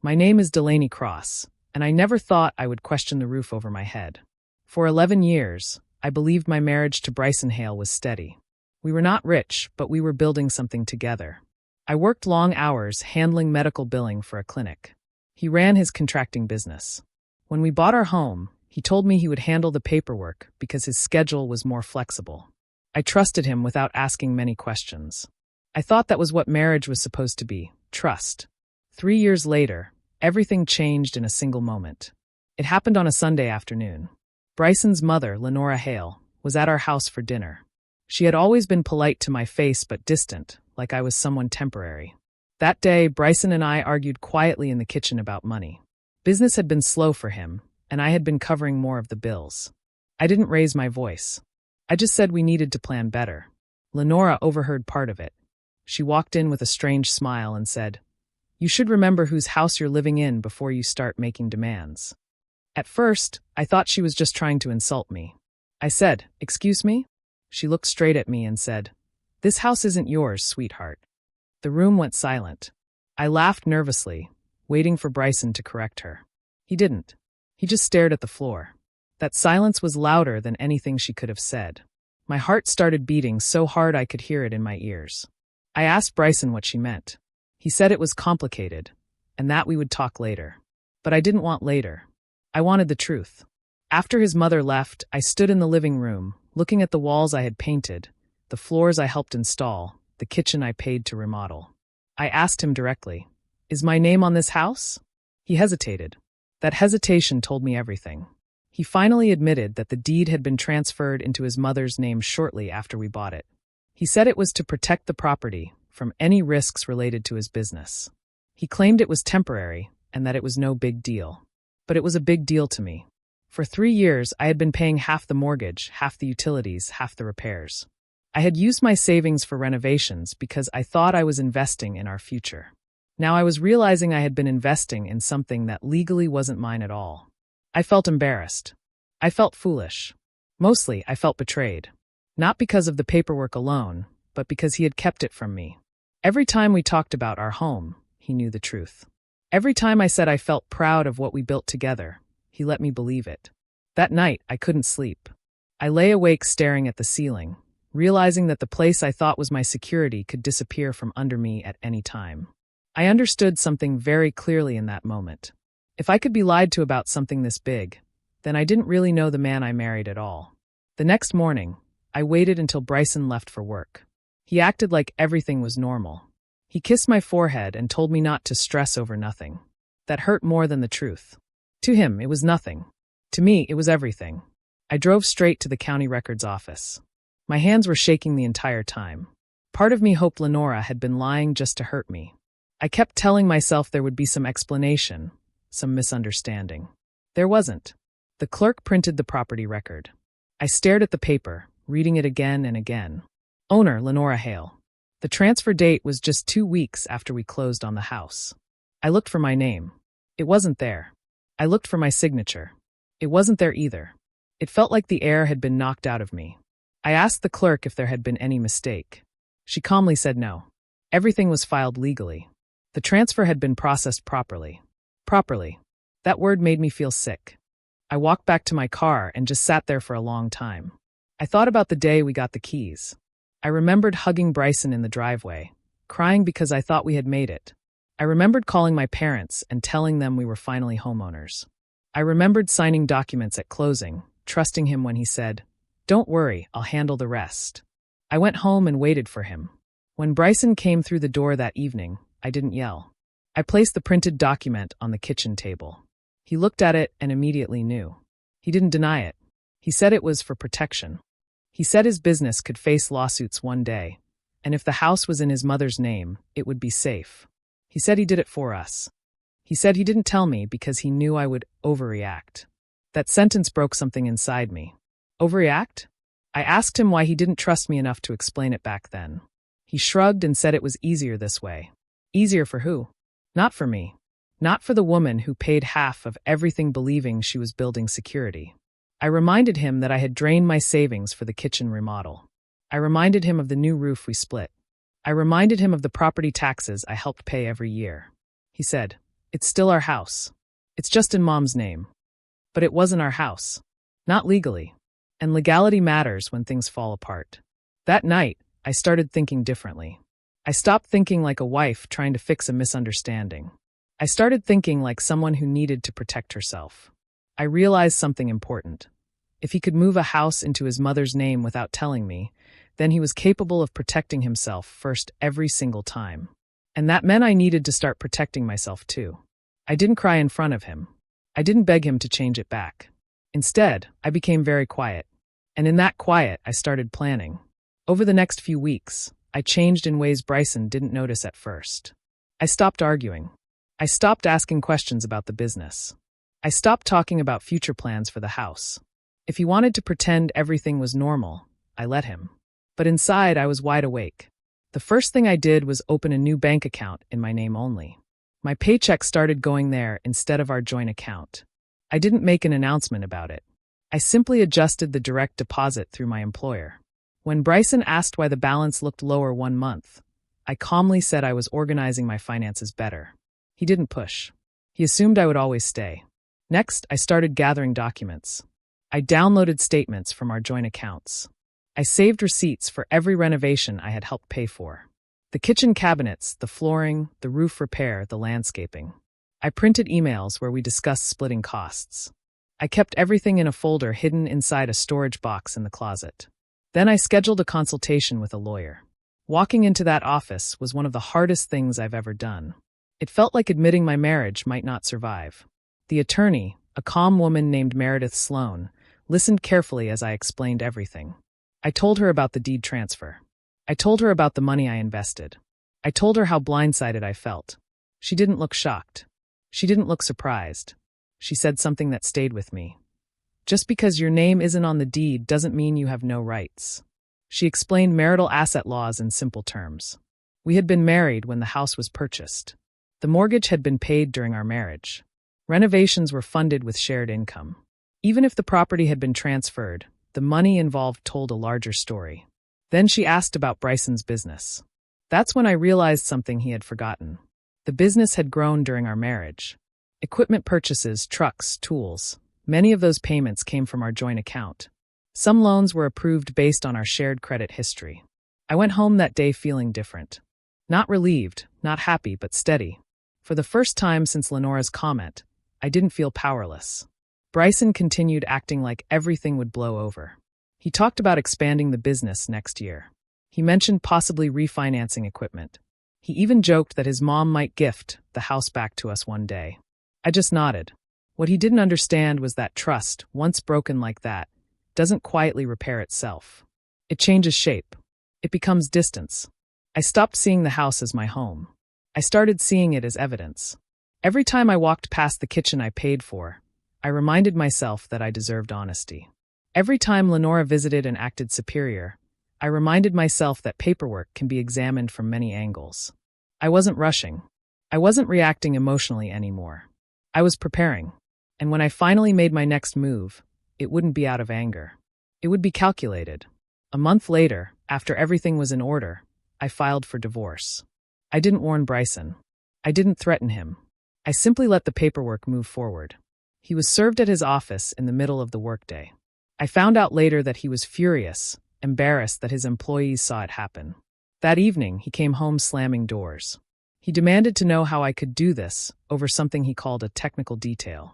My name is Delaney Cross, and I never thought I would question the roof over my head. For 11 years, I believed my marriage to Bryson Hale was steady. We were not rich, but we were building something together. I worked long hours handling medical billing for a clinic. He ran his contracting business. When we bought our home, he told me he would handle the paperwork because his schedule was more flexible. I trusted him without asking many questions. I thought that was what marriage was supposed to be, trust. 3 years later, everything changed in a single moment. It happened on a Sunday afternoon. Bryson's mother, Lenora Hale, was at our house for dinner. She had always been polite to my face but distant, like I was someone temporary. That day, Bryson and I argued quietly in the kitchen about money. Business had been slow for him, and I had been covering more of the bills. I didn't raise my voice. I just said we needed to plan better. Lenora overheard part of it. She walked in with a strange smile and said, "You should remember whose house you're living in before you start making demands." At first, I thought she was just trying to insult me. I said, "Excuse me?" She looked straight at me and said, "This house isn't yours, sweetheart." The room went silent. I laughed nervously, waiting for Bryson to correct her. He didn't. He just stared at the floor. That silence was louder than anything she could have said. My heart started beating so hard I could hear it in my ears. I asked Bryson what she meant. He said it was complicated, and that we would talk later. But I didn't want later. I wanted the truth. After his mother left, I stood in the living room, looking at the walls I had painted, the floors I helped install, the kitchen I paid to remodel. I asked him directly, "Is my name on this house?" He hesitated. That hesitation told me everything. He finally admitted that the deed had been transferred into his mother's name shortly after we bought it. He said it was to protect the property from any risks related to his business. He claimed it was temporary and that it was no big deal. But it was a big deal to me. For 3 years, I had been paying half the mortgage, half the utilities, half the repairs. I had used my savings for renovations because I thought I was investing in our future. Now I was realizing I had been investing in something that legally wasn't mine at all. I felt embarrassed. I felt foolish. Mostly, I felt betrayed. Not because of the paperwork alone, but because he had kept it from me. Every time we talked about our home, he knew the truth. Every time I said I felt proud of what we built together, he let me believe it. That night, I couldn't sleep. I lay awake staring at the ceiling, realizing that the place I thought was my security could disappear from under me at any time. I understood something very clearly in that moment. If I could be lied to about something this big, then I didn't really know the man I married at all. The next morning, I waited until Bryson left for work. He acted like everything was normal. He kissed my forehead and told me not to stress over nothing. That hurt more than the truth. To him, it was nothing. To me, it was everything. I drove straight to the county records office. My hands were shaking the entire time. Part of me hoped Lenora had been lying just to hurt me. I kept telling myself there would be some explanation, some misunderstanding. There wasn't. The clerk printed the property record. I stared at the paper, reading it again and again. Owner, Lenora Hale. The transfer date was just 2 weeks after we closed on the house. I looked for my name. It wasn't there. I looked for my signature. It wasn't there either. It felt like the air had been knocked out of me. I asked the clerk if there had been any mistake. She calmly said no. Everything was filed legally. The transfer had been processed properly. Properly. That word made me feel sick. I walked back to my car and just sat there for a long time. I thought about the day we got the keys. I remembered hugging Bryson in the driveway, crying because I thought we had made it. I remembered calling my parents and telling them we were finally homeowners. I remembered signing documents at closing, trusting him when he said, "Don't worry, I'll handle the rest." I went home and waited for him. When Bryson came through the door that evening, I didn't yell. I placed the printed document on the kitchen table. He looked at it and immediately knew. He didn't deny it. He said it was for protection. He said his business could face lawsuits one day, and if the house was in his mother's name, it would be safe. He said he did it for us. He said he didn't tell me because he knew I would overreact. That sentence broke something inside me. Overreact? I asked him why he didn't trust me enough to explain it back then. He shrugged and said it was easier this way. Easier for who? Not for me. Not for the woman who paid half of everything believing she was building security. I reminded him that I had drained my savings for the kitchen remodel. I reminded him of the new roof we split. I reminded him of the property taxes I helped pay every year. He said, It's still our house. It's just in Mom's name. But it wasn't our house. Not legally. And legality matters when things fall apart. That night, I started thinking differently. I stopped thinking like a wife trying to fix a misunderstanding. I started thinking like someone who needed to protect herself. I realized something important. If he could move a house into his mother's name without telling me, then he was capable of protecting himself first every single time. And that meant I needed to start protecting myself too. I didn't cry in front of him. I didn't beg him to change it back. Instead, I became very quiet. And in that quiet, I started planning. Over the next few weeks, I changed in ways Bryson didn't notice at first. I stopped arguing. I stopped asking questions about the business. I stopped talking about future plans for the house. If he wanted to pretend everything was normal, I let him. But inside, I was wide awake. The first thing I did was open a new bank account in my name only. My paycheck started going there instead of our joint account. I didn't make an announcement about it. I simply adjusted the direct deposit through my employer. When Bryson asked why the balance looked lower 1 month, I calmly said I was organizing my finances better. He didn't push. He assumed I would always stay. Next, I started gathering documents. I downloaded statements from our joint accounts. I saved receipts for every renovation I had helped pay for. The kitchen cabinets, the flooring, the roof repair, the landscaping. I printed emails where we discussed splitting costs. I kept everything in a folder hidden inside a storage box in the closet. Then I scheduled a consultation with a lawyer. Walking into that office was one of the hardest things I've ever done. It felt like admitting my marriage might not survive. The attorney, a calm woman named Meredith Sloan, listened carefully as I explained everything. I told her about the deed transfer. I told her about the money I invested. I told her how blindsided I felt. She didn't look shocked. She didn't look surprised. She said something that stayed with me. Just because your name isn't on the deed doesn't mean you have no rights. She explained marital asset laws in simple terms. We had been married when the house was purchased. The mortgage had been paid during our marriage. Renovations were funded with shared income. Even if the property had been transferred, the money involved told a larger story. Then she asked about Bryson's business. That's when I realized something he had forgotten. The business had grown during our marriage. Equipment purchases, trucks, tools. Many of those payments came from our joint account. Some loans were approved based on our shared credit history. I went home that day feeling different. Not relieved, not happy, but steady. For the first time since Lenora's comment, I didn't feel powerless. Bryson continued acting like everything would blow over. He talked about expanding the business next year. He mentioned possibly refinancing equipment. He even joked that his mom might gift the house back to us one day. I just nodded. What he didn't understand was that trust, once broken like that, doesn't quietly repair itself. It changes shape. It becomes distance. I stopped seeing the house as my home. I started seeing it as evidence. Every time I walked past the kitchen I paid for, I reminded myself that I deserved honesty. Every time Lenora visited and acted superior, I reminded myself that paperwork can be examined from many angles. I wasn't rushing. I wasn't reacting emotionally anymore. I was preparing. And when I finally made my next move, it wouldn't be out of anger. It would be calculated. A month later, after everything was in order, I filed for divorce. I didn't warn Bryson. I didn't threaten him. I simply let the paperwork move forward. He was served at his office in the middle of the workday. I found out later that he was furious, embarrassed that his employees saw it happen. That evening, he came home slamming doors. He demanded to know how I could do this over something he called a technical detail.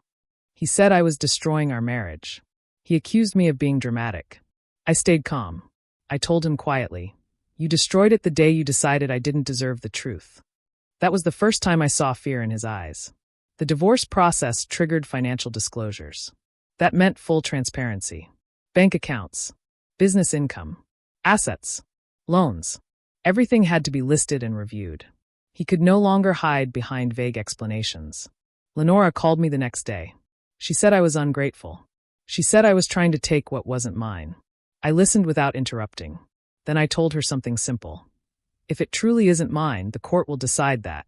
He said I was destroying our marriage. He accused me of being dramatic. I stayed calm. I told him quietly, "You destroyed it the day you decided I didn't deserve the truth." That was the first time I saw fear in his eyes. The divorce process triggered financial disclosures. That meant full transparency. Bank accounts, business income, assets, loans. Everything had to be listed and reviewed. He could no longer hide behind vague explanations. Lenora called me the next day. She said I was ungrateful. She said I was trying to take what wasn't mine. I listened without interrupting. Then I told her something simple. If it truly isn't mine, the court will decide that.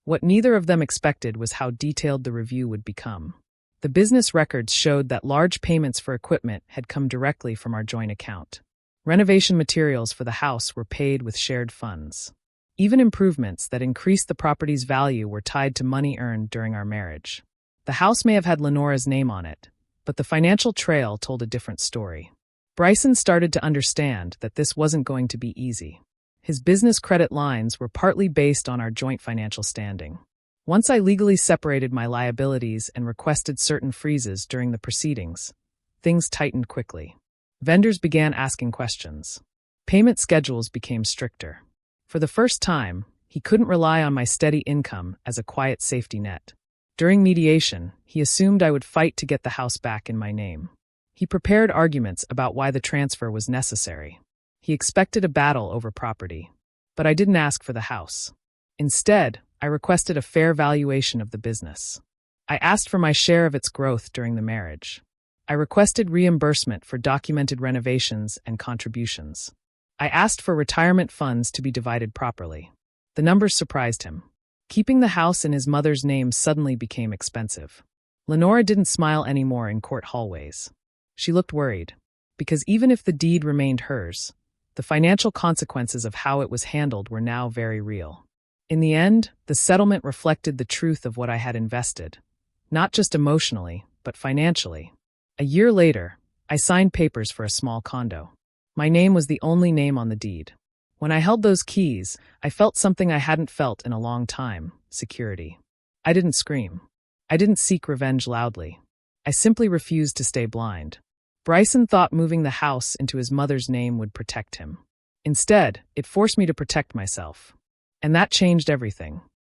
What neither of them expected was how detailed the review would become. The business records showed that large payments for equipment had come directly from our joint account. Renovation materials for the house were paid with shared funds. Even improvements that increased the property's value were tied to money earned during our marriage. The house may have had Lenora's name on it, but the financial trail told a different story. Bryson started to understand that this wasn't going to be easy. His business credit lines were partly based on our joint financial standing. Once I legally separated my liabilities and requested certain freezes during the proceedings, things tightened quickly. Vendors began asking questions. Payment schedules became stricter. For the first time, he couldn't rely on my steady income as a quiet safety net. During mediation, he assumed I would fight to get the house back in my name. He prepared arguments about why the transfer was necessary. He expected a battle over property. But I didn't ask for the house. Instead, I requested a fair valuation of the business. I asked for my share of its growth during the marriage. I requested reimbursement for documented renovations and contributions. I asked for retirement funds to be divided properly. The numbers surprised him. Keeping the house in his mother's name suddenly became expensive. Lenora didn't smile anymore in court hallways. She looked worried, because even if the deed remained hers, the financial consequences of how it was handled were now very real. In the end, the settlement reflected the truth of what I had invested, not just emotionally, but financially. A year later, I signed papers for a small condo. My name was the only name on the deed. When I held those keys, I felt something I hadn't felt in a long time: security. I didn't scream. I didn't seek revenge loudly. I simply refused to stay blind. Bryson thought moving the house into his mother's name would protect him. Instead, it forced me to protect myself. And that changed everything.